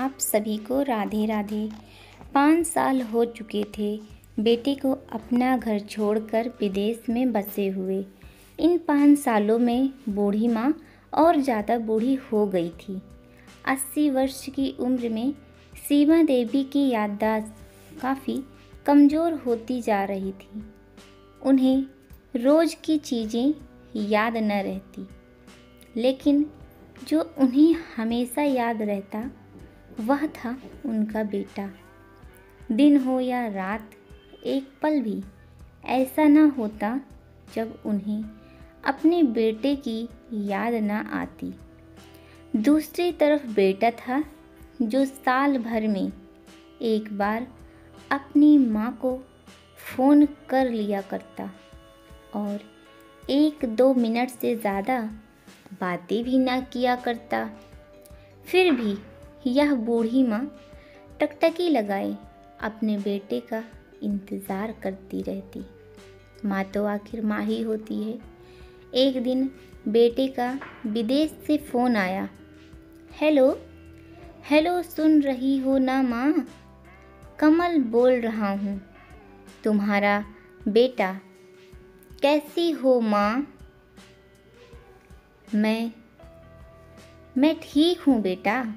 आप सभी को राधे राधे। 5 साल हो चुके थे बेटे को अपना घर छोड़कर विदेश में बसे हुए। इन 5 सालों में बूढ़ी माँ और ज़्यादा बूढ़ी हो गई थी। 80 वर्ष की उम्र में सीमा देवी की याददाश्त काफ़ी कमज़ोर होती जा रही थी। उन्हें रोज़ की चीज़ें याद न रहती, लेकिन जो उन्हें हमेशा याद रहता वह था उनका बेटा। दिन हो या रात, एक पल भी ऐसा न होता जब उन्हें अपने बेटे की याद न आती। दूसरी तरफ बेटा था जो साल भर में एक बार अपनी माँ को फ़ोन कर लिया करता और 1-2 मिनट से ज़्यादा बातें भी ना किया करता। फिर भी यह बूढ़ी माँ टकटकी लगाए अपने बेटे का इंतज़ार करती रहती। माँ तो आखिर माँ ही होती है। एक दिन बेटे का विदेश से फ़ोन आया। हेलो हेलो, सुन रही हो ना माँ? कमल बोल रहा हूँ, तुम्हारा बेटा। कैसी हो माँ? मैं ठीक हूँ बेटा।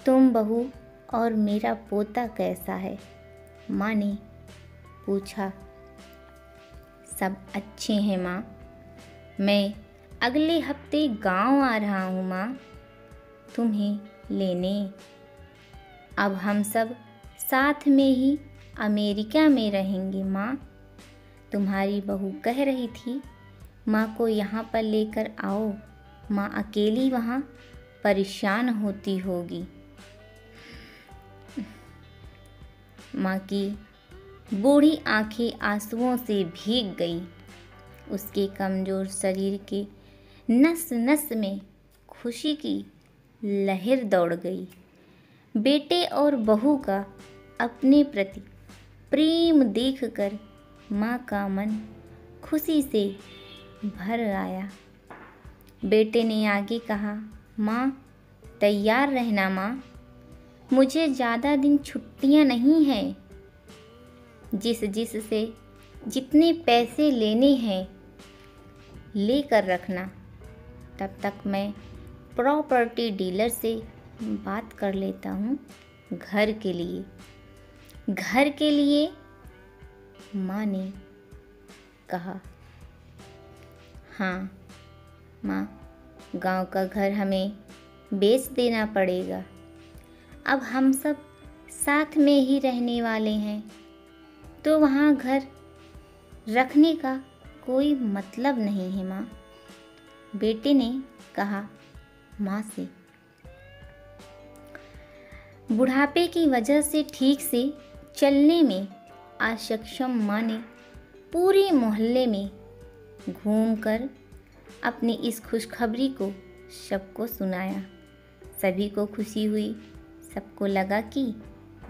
तुम बहू और मेरा पोता कैसा है? माँ ने पूछा। सब अच्छे हैं माँ। मैं अगले हफ्ते गांव आ रहा हूँ माँ, तुम्हें लेने। अब हम सब साथ में ही अमेरिका में रहेंगे माँ। तुम्हारी बहू कह रही थी माँ को यहाँ पर लेकर आओ, माँ अकेली वहाँ परेशान होती होगी। माँ की बूढ़ी आंखें आंसुओं से भीग गई। उसके कमज़ोर शरीर के नस नस में खुशी की लहर दौड़ गई। बेटे और बहू का अपने प्रति प्रेम देखकर माँ का मन खुशी से भर आया। बेटे ने आगे कहा, माँ तैयार रहना माँ, मुझे ज़्यादा दिन छुट्टियाँ नहीं हैं। जिस से जितने पैसे लेने हैं लेकर रखना। तब तक मैं प्रॉपर्टी डीलर से बात कर लेता हूँ घर के लिए। घर के लिए? माँ ने कहा। हाँ माँ, गांव का घर हमें बेच देना पड़ेगा। अब हम सब साथ में ही रहने वाले हैं, तो वहाँ घर रखने का कोई मतलब नहीं है माँ, बेटे ने कहा माँ से। बुढ़ापे की वजह से ठीक से चलने में असक्षम माँ ने पूरे मोहल्ले में घूमकर अपनी इस खुशखबरी को सबको सुनाया। सभी को खुशी हुई। सबको लगा कि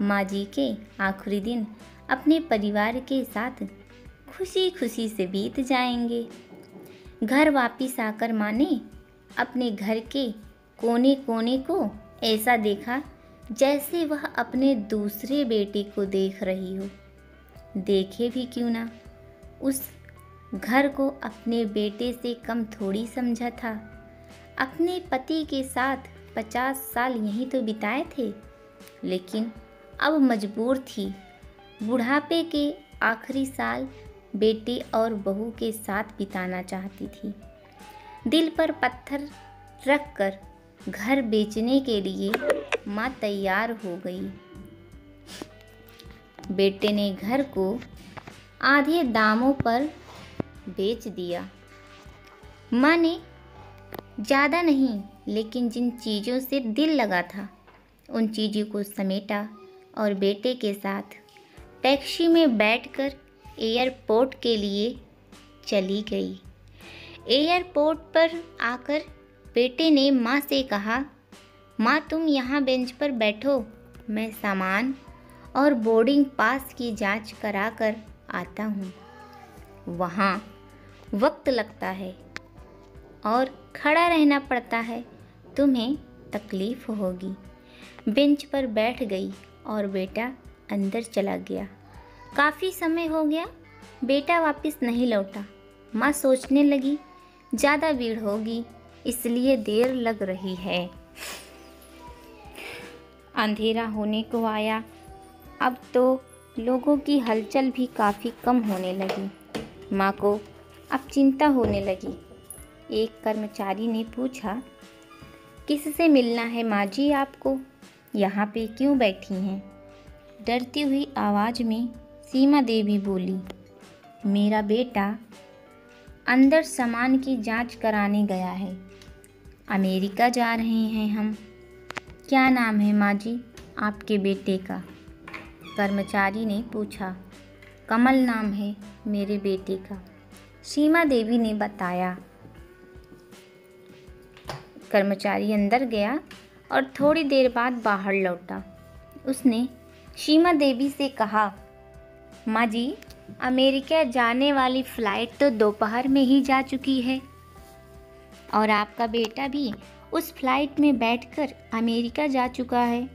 माँ जी के आखिरी दिन अपने परिवार के साथ खुशी खुशी से बीत जाएंगे। घर वापिस आकर माँ ने अपने घर के कोने कोने को ऐसा देखा जैसे वह अपने दूसरे बेटे को देख रही हो। देखे भी क्यों ना, उस घर को अपने बेटे से कम थोड़ी समझा था। अपने पति के साथ 50 साल यहीं तो बिताए थे, लेकिन अब मजबूर थी बुढ़ापे के आखिरी साल बेटे और बहू के साथ बिताना चाहती थी। दिल पर पत्थर रखकर घर बेचने के लिए माँ तैयार हो गई। बेटे ने घर को आधे दामों पर बेच दिया। माँ ने ज़्यादा नहीं, लेकिन जिन चीज़ों से दिल लगा था उन चीज़ों को समेटा और बेटे के साथ टैक्सी में बैठकर एयरपोर्ट के लिए चली गई। एयरपोर्ट पर आकर बेटे ने माँ से कहा, माँ तुम यहाँ बेंच पर बैठो, मैं सामान और बोर्डिंग पास की जांच कराकर आता हूँ। वहाँ वक्त लगता है और खड़ा रहना पड़ता है, तुम्हें तकलीफ़ होगी। बेंच पर बैठ गई और बेटा अंदर चला गया। काफ़ी समय हो गया, बेटा वापस नहीं लौटा। माँ सोचने लगी, ज़्यादा भीड़ होगी इसलिए देर लग रही है। अंधेरा होने को आया। अब तो लोगों की हलचल भी काफ़ी कम होने लगी। माँ को अब चिंता होने लगी। एक कर्मचारी ने पूछा, किससे मिलना है माँ जी आपको? यहाँ पे क्यों बैठी हैं? डरती हुई आवाज़ में सीमा देवी बोली, मेरा बेटा अंदर सामान की जांच कराने गया है। अमेरिका जा रहे हैं हम। क्या नाम है माँ जी आपके बेटे का? कर्मचारी ने पूछा। कमल नाम है मेरे बेटे का, सीमा देवी ने बताया। कर्मचारी अंदर गया और थोड़ी देर बाद बाहर लौटा। उसने सीमा देवी से कहा, माँ जी अमेरिका जाने वाली फ़्लाइट तो दोपहर में ही जा चुकी है और आपका बेटा भी उस फ्लाइट में बैठकर अमेरिका जा चुका है।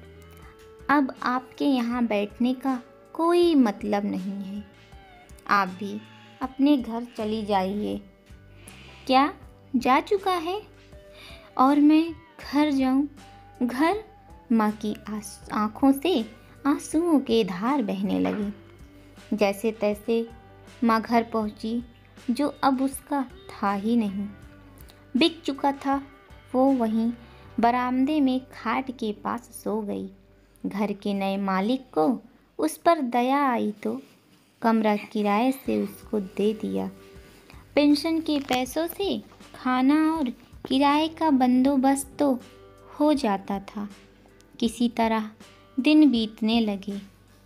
अब आपके यहाँ बैठने का कोई मतलब नहीं है। आप भी अपने घर चली जाइए। क्या जा चुका है और मैं घर जाऊं? घर? माँ की आँखों से आंसुओं के धार बहने लगी। जैसे तैसे माँ घर पहुँची, जो अब उसका था ही नहीं। बिक चुका था वो वहीं बरामदे में खाट के पास सो गई। घर के नए मालिक को उस पर दया आई तो कमरा किराए से उसको दे दिया। पेंशन के पैसों से खाना और किराए का बंदोबस्त तो हो जाता था। किसी तरह दिन बीतने लगे।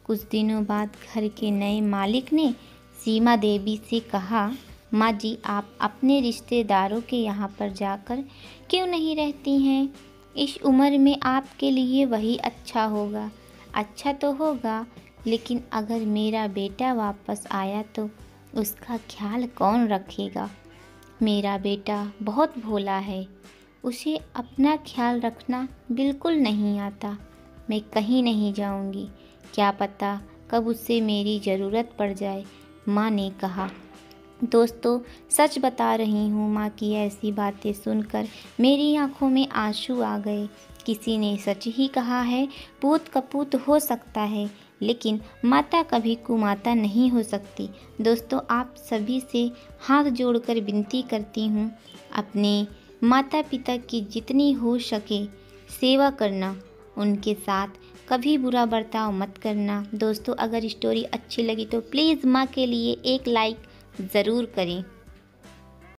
कुछ दिनों बाद घर के नए मालिक ने सीमा देवी से कहा, माँ जी आप अपने रिश्तेदारों के यहाँ पर जाकर क्यों नहीं रहती हैं? इस उम्र में आपके लिए वही अच्छा होगा। अच्छा तो होगा, लेकिन अगर मेरा बेटा वापस आया तो उसका ख्याल कौन रखेगा? मेरा बेटा बहुत भोला है, उसे अपना ख्याल रखना बिल्कुल नहीं आता। मैं कहीं नहीं जाऊंगी, क्या पता कब उससे मेरी ज़रूरत पड़ जाए, माँ ने कहा। दोस्तों सच बता रही हूँ, माँ की ऐसी बातें सुनकर मेरी आंखों में आंसू आ गए। किसी ने सच ही कहा है, पूत कपूत हो सकता है लेकिन माता कभी कुमाता नहीं हो सकती। दोस्तों आप सभी से हाथ जोड़कर विनती करती हूँ, अपने माता पिता की जितनी हो सके सेवा करना, उनके साथ कभी बुरा बर्ताव मत करना। दोस्तों अगर स्टोरी अच्छी लगी तो प्लीज़ माँ के लिए एक लाइक ज़रूर करें।